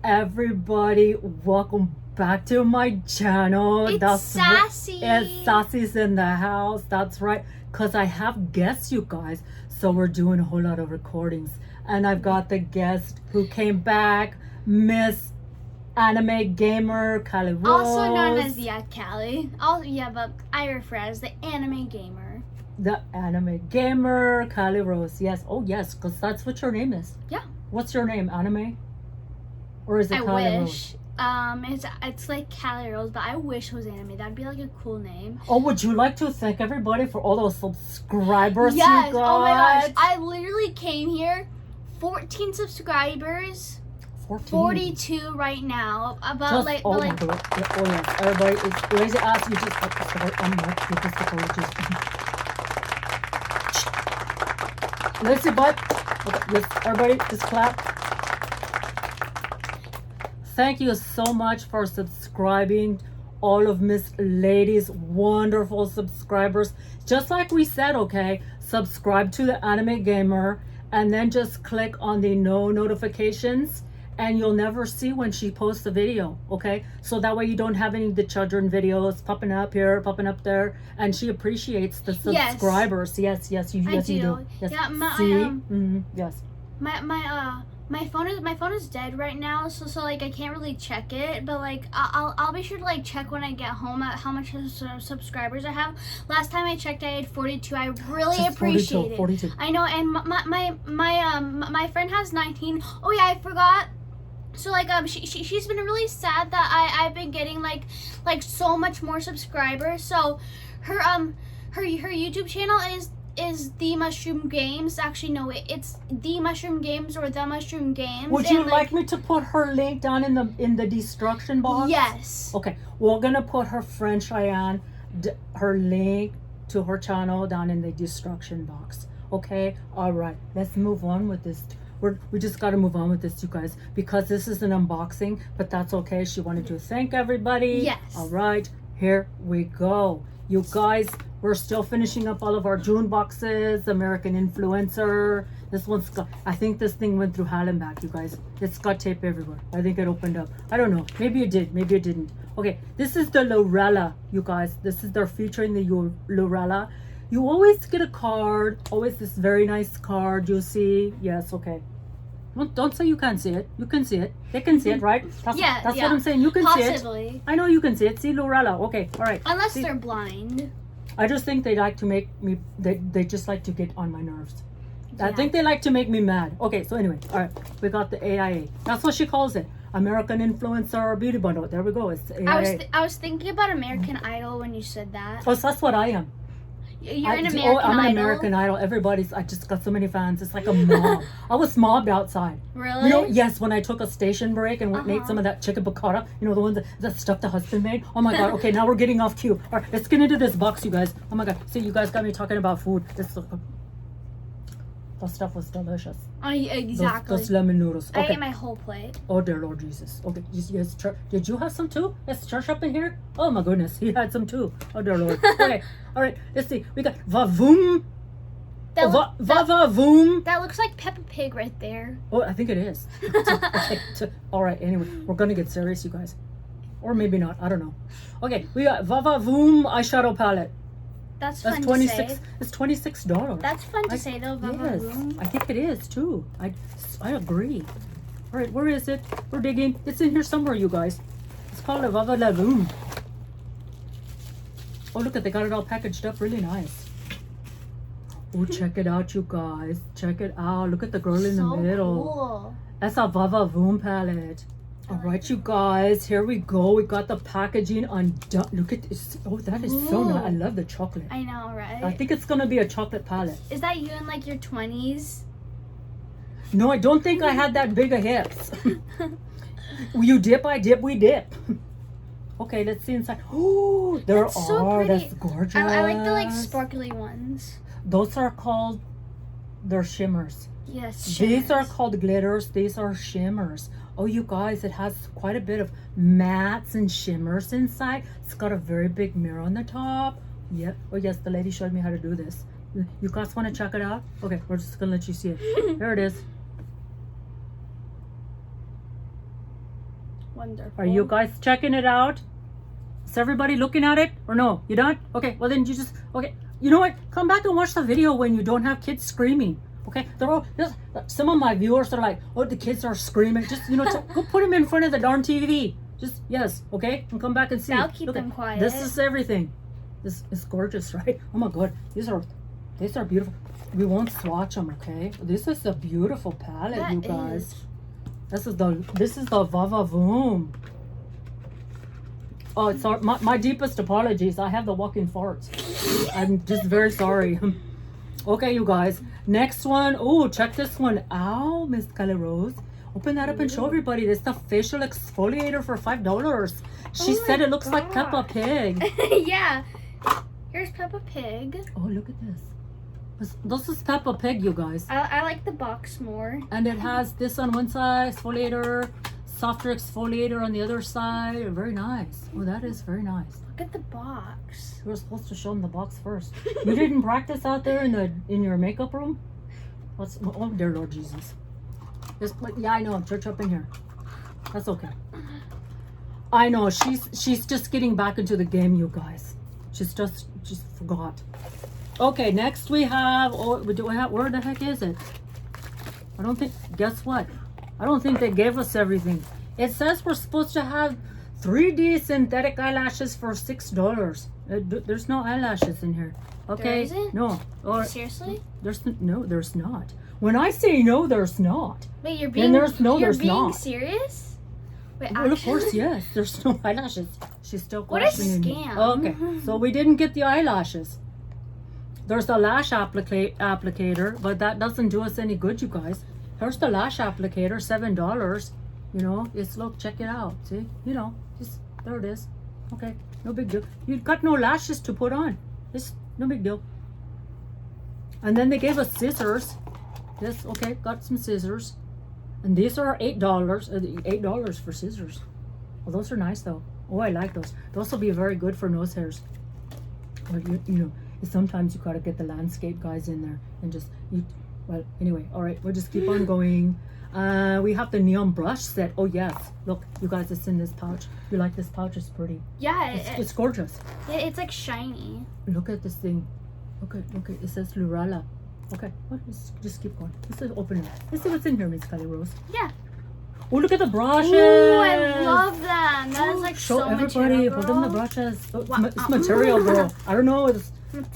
everybody, welcome back to my channel. It's Sassy. It's Sassy's in the house. That's right, because I have guests, you guys. So we're doing a whole lot of recordings. And I've got the guest who came back, Miss Anime Gamer Cali Rose. Also known as Cali. But I refer as the Anime Gamer. The Anime Gamer Cali Rose. Yes. Oh, yes, because that's what your name is. Yeah. What's your name? Anime? Or is it Cali Rose? It's like Cali Rose, but I wish it was anime. That'd be like a cool name. Oh, would you like to thank everybody for all those subscribers? Yes. You got? Oh my gosh. I literally came here, 14 subscribers. 42 right now. About just, oh yes, everybody is raise your ass. You just let's see, bud. Okay, let's everybody just clap. Thank you so much for subscribing, all of Miss Lady's wonderful subscribers. Just like we said, okay, subscribe to the Anime Gamer and then just click on the no notifications and you'll never see when she posts a video, okay? So that way you don't have any of the children videos popping up here, popping up there, and she appreciates the subscribers. Yes, you do. Yes, yeah, yes. My phone is dead right now, so like I can't really check it, but like I'll be sure to like check when I get home at how much subscribers I have. Last time I checked, I had 42. I really appreciate it. 42. I know, and my friend has 19. Oh yeah, I forgot. So like she's been really sad that I've been getting like so much more subscribers. So her YouTube channel is The Mushroom Games. Actually, no, it's The Mushroom Games or The Mushroom Games. Would you like me to put her link down in the destruction box? Yes. Okay, we're gonna put her friend Cheyenne, her link to her channel down in the destruction box. Okay, all right. Let's move on with this. We just got to move on with this, you guys, because this is an unboxing, but that's okay. She wanted to thank everybody. Yes. All right, here we go. You guys, we're still finishing up all of our June boxes. American Influencer. This one's got, I think this thing went through hell and back, you guys. It's got tape everywhere. I think it opened up. I don't know. Maybe it did. Maybe it didn't. Okay, this is the Lurella, you guys. This is their featuring the Lurella. You always get a card. Always this very nice card. You see. Yes, okay. Don't say you can't see it. You can see it. They can see it, right? That's what I'm saying. You can see it. I know you can see it. See, Lurella. Okay, all right. Unless they're blind. I just think they like to make me, they just like to get on my nerves. I think they like to make me mad. Okay, so anyway, all right. We got the AIA. That's what she calls it. American Influencer Beauty Bundle. There we go. It's the AIA. I was thinking about American Idol when you said that. Oh, so that's what I am. You're an American Idol? I'm an American Idol. I just got so many fans. It's like a mob. I was mobbed outside. Really? You know, yes, when I took a station break and made some of that chicken piccata, you know, the one that stuff the husband made. Oh my God. Okay, now we're getting off cue. All right, let's get into this box, you guys. Oh my God. See, you guys got me talking about food. That stuff was delicious. Exactly. Those lemon noodles. Okay. I ate my whole plate. Oh dear Lord Jesus. Okay, yes, did you have some too? Is Church up in here? Oh my goodness, he had some too. Oh dear Lord. Okay, all right. Let's see. We got Voom. Voom. That looks like Peppa Pig right there. Oh, I think it is. All right. Anyway, we're gonna get serious, you guys, or maybe not. I don't know. Okay, we got Voom eyeshadow palette. That's fun to say. It's $26. That's fun to say though, Yes, I think it is too. I agree. All right, where is it? We're digging. It's in here somewhere, you guys. It's called a Voom. Oh, look at, they got it all packaged up really nice. Oh, check it out, you guys. Check it out. Look at the girl in the middle. Cool. That's a Voom palette. All right, you guys, here we go. We got the packaging undone. Look at this. Oh, that is so nice. I love the chocolate. I know, right? I think it's going to be a chocolate palette. Is that you in like your 20s? No, I don't think I had that big of hips. You dip, I dip, we dip. Okay, let's see inside. Oh, there are. So that's gorgeous. I like the like sparkly ones. Those are called, they're shimmers. Yes, shimmers. These are called glitters. These are shimmers. Oh, you guys, it has quite a bit of mattes and shimmers inside. It's got a very big mirror on the top. Yep. Oh, yes, the lady showed me how to do this. You guys want to check it out? Okay, we're just going to let you see it. There it is. Wonderful. Are you guys checking it out? Is everybody looking at it or no? You done? Okay, well then you just, okay. You know what? Come back and watch the video when you don't have kids screaming. Okay, they're all, some of my viewers are like, oh, the kids are screaming. Just, you know, go put them in front of the darn TV. Just, yes, okay? And come back and see. I'll keep them quiet. This is everything. This is gorgeous, right? Oh my God, these are beautiful. We won't swatch them, okay? This is a beautiful palette, That you guys. is. This is the Vava Voom. Oh, it's my deepest apologies. I have the walking farts. I'm just very sorry. Okay, you guys. Next one. Oh, check this one out, Miss Cali Rose. Open that up and show everybody. This is the facial exfoliator for $5. She said it looks like Peppa Pig. Yeah. Here's Peppa Pig. Oh, look at this. This is Peppa Pig, you guys. I like the box more. And it has this on one side, exfoliator, softer exfoliator on the other side. Very nice. Oh, that is very nice. Look at the box. You were supposed to show them the box first. You didn't practice out there in your makeup room? Oh, dear Lord Jesus. Yeah, I know. Church up in here. That's okay. I know. She's just getting back into the game, you guys. She's forgot. Okay, next we have. Oh, where the heck is it? I don't think. Guess what? I don't think they gave us everything. It says we're supposed to have 3D synthetic eyelashes for $6. There's no eyelashes in here. Okay. There isn't? No. Or Seriously? there's not. When I say no, there's not. Wait, you're And being there's being not. serious? Wait, Well, of actually? course, yes. There's no eyelashes. She's still What a questioning me. scam. Okay, so we didn't get the eyelashes. There's a lash applicator, but that doesn't do us any good, you guys. Here's the lash applicator, $7. You know, look, check it out. See, you know, there it is. Okay, no big deal. You got no lashes to put on. It's no big deal. And then they gave us scissors. Yes, okay, got some scissors. And these are $8. $8 for scissors. Well, those are nice though. Oh, I like those. Those will be very good for nose hairs. Or you know, sometimes you gotta get the landscape guys in there and just well, anyway, all right, we'll just keep on going. We have the neon brush set. Oh yes, look, you guys, it's in this pouch. You like this pouch? It's pretty. Yeah, It's gorgeous. it's like shiny. Look at this thing. Okay, it says Lurella. Okay, well, let's just keep going. Let's open it. Let's see what's in here, Miss Cali Rose. Yeah. Oh, look at the brushes. Oh, I love them. That is like Show so everybody. material, Put them the girl. brushes. Oh, Wow. it's material, girl. I don't know.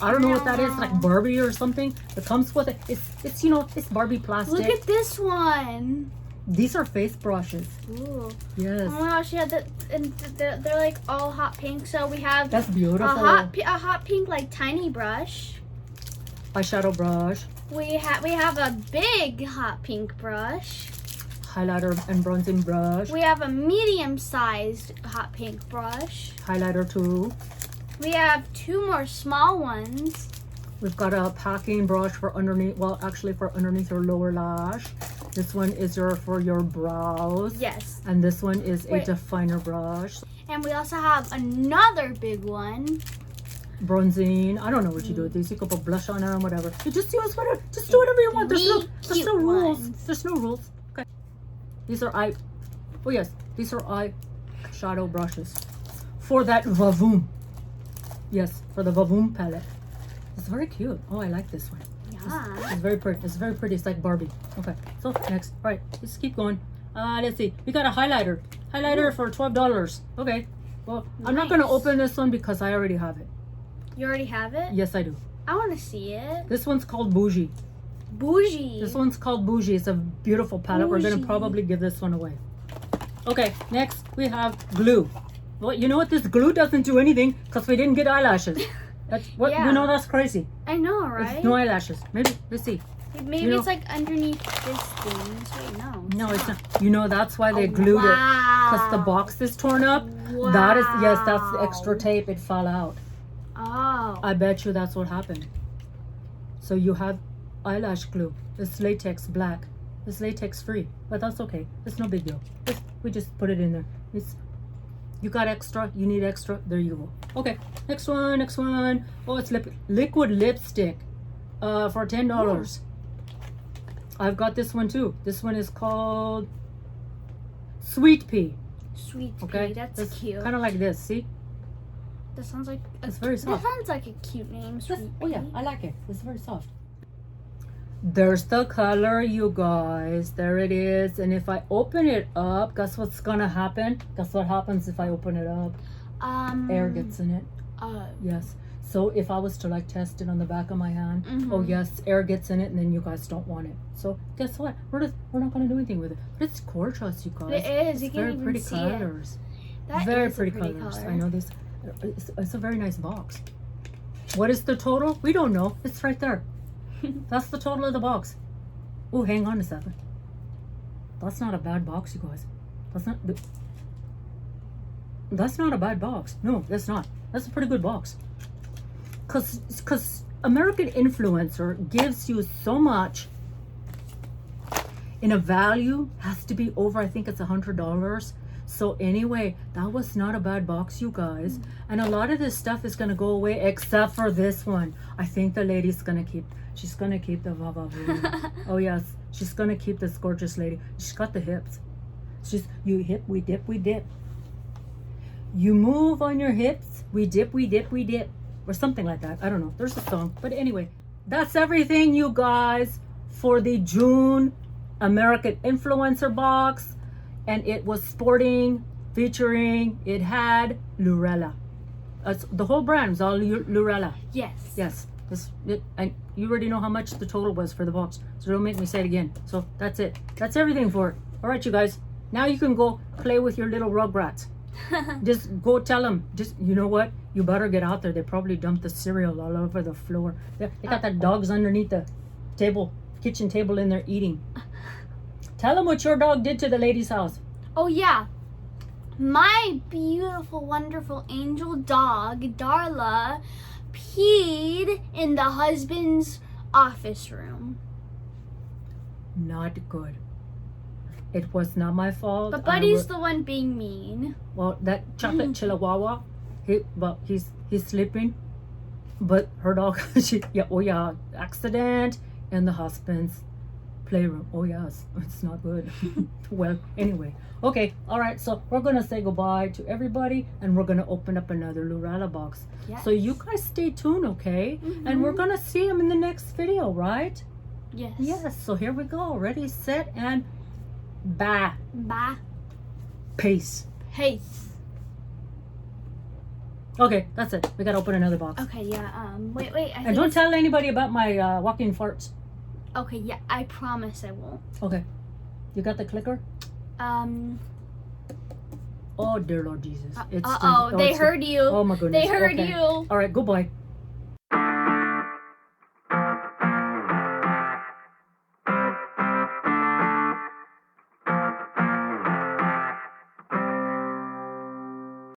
I don't know what that is. Material. Like Barbie or something. It comes with it. It's you know, it's Barbie plastic. Look at this one. These are face brushes. Ooh. Yes. Oh my gosh, yeah, and they're like all hot pink. So we have That's beautiful. a hot pink like tiny brush. Eyeshadow brush. We have a big hot pink brush. Highlighter and bronzing brush. We have a medium-sized hot pink brush. Highlighter too. We have 2 more small ones. We've got a packing brush for underneath. Well, actually for underneath your lower lash. This one is for your brows. Yes. And this one is Wait. a definer brush. And we also have another big one. Bronzing. I don't know what you do with these. You can put blush on them, whatever. You just use whatever. Just do whatever you want. There's no cute rules. ones. There's no rules. Okay. These are eye. Oh yes, these are eye shadow brushes for that Voom. Yes, for the Voom palette. It's very cute. Oh, I like this one. Yeah. It's very pretty. It's very pretty. It's like Barbie. Okay. So next, all right. Let's keep going. Let's see. We got a highlighter. Highlighter for $12. Okay. Well, I'm not gonna Nice. open this one because I already have it. You already have it? Yes, I do. I want to see it. This one's called Bougie. Bougie. This one's called Bougie. It's a beautiful palette. We're Bougie. gonna probably give this one away. Okay, next we have glue. Well, you know what? This glue doesn't do anything because we didn't get eyelashes. That's what Yeah. you know. That's crazy. I know, It's right? no eyelashes. Maybe let's see. Maybe you know- it's like underneath this thing. Wait, no. No, it's not. You know that's why they Oh, glued it wow. because the box is torn up. That is yes, that's the extra tape. It fell out. Oh. I bet you that's what happened. So you have eyelash glue. It's latex black. It's latex free, but that's okay. It's no big deal. We just put it in there. You got extra. You need extra. There you go. Okay, next one. Oh, it's liquid lipstick, for $10. I've got this one too. This one is called Sweet Pea. Sweet Okay, pea. That's cute. Kind of like this. See, That sounds like it's very soft. That sounds like a cute name. Sweet Oh yeah, pea. I like it. It's very soft. There's the color, you guys. There it is. And if I open it up, guess what's gonna happen? Guess what happens if I open it up? Air gets in it. Yes. So if I was to like test it on the back of my hand, oh yes, air gets in it, and then you guys don't want it. So guess what? We're not gonna do anything with it. But it's gorgeous, you guys. It is. It's You can very even pretty see colors. it. That Very is a pretty pretty colors. color. I know this. It's a very nice box. What is the total? We don't know. It's right there. That's the total of the box. Oh, hang on a second. That's not a bad box, you guys. That's not a bad box. No, that's not. That's a pretty good box. Cause American Influencer gives you so much in a value, has to be over, I think it's $100. So anyway, that was not a bad box, you guys. And a lot of this stuff is gonna go away except for this one. I think the lady's gonna keep, she's gonna keep the Vava Voom. Oh yes, she's gonna keep this gorgeous lady. She's got the hips. She's, you hip, we dip, we dip. You move on your hips, we dip, we dip, we dip. Or something like that. I don't know. There's a song. But anyway, that's everything, you guys, for the June American Influencer box. And it was sporting, featuring, it had Lurella. The whole brand was all Lurella. Yes. Yes. And you already know how much the total was for the box. So don't make me say it again. So that's it. That's everything for it. All right, you guys. Now you can go play with your little rugrats. Just go tell them. Just, you know what? You better get out there. They probably dumped the cereal all over the floor. They got the dogs underneath the table, kitchen table in there eating. Tell them what your dog did to the lady's house. Oh yeah. My beautiful, wonderful angel dog, Darla, peed in the husband's office room. Not good. It was not my fault. But Buddy's the one being mean. Well, that chocolate chihuahua, he's sleeping. But her dog, accident in the husband's playroom. Oh yes, it's not good. Well, anyway, okay, all right. So we're gonna say goodbye to everybody, and we're gonna open up another Lurella box. Yes. So you guys stay tuned, okay? And we're gonna see them in the next video, right? Yes. Yes. So here we go. Ready, set, and bye. Bye. Peace. Peace. Okay, that's it. We gotta open another box. Okay, yeah. Wait. And don't tell anybody about my walking farts. Okay, yeah. I promise I won't. Okay. You got the clicker? Oh dear Lord Jesus. They heard you. Oh my goodness. They heard Okay. you. All right, goodbye.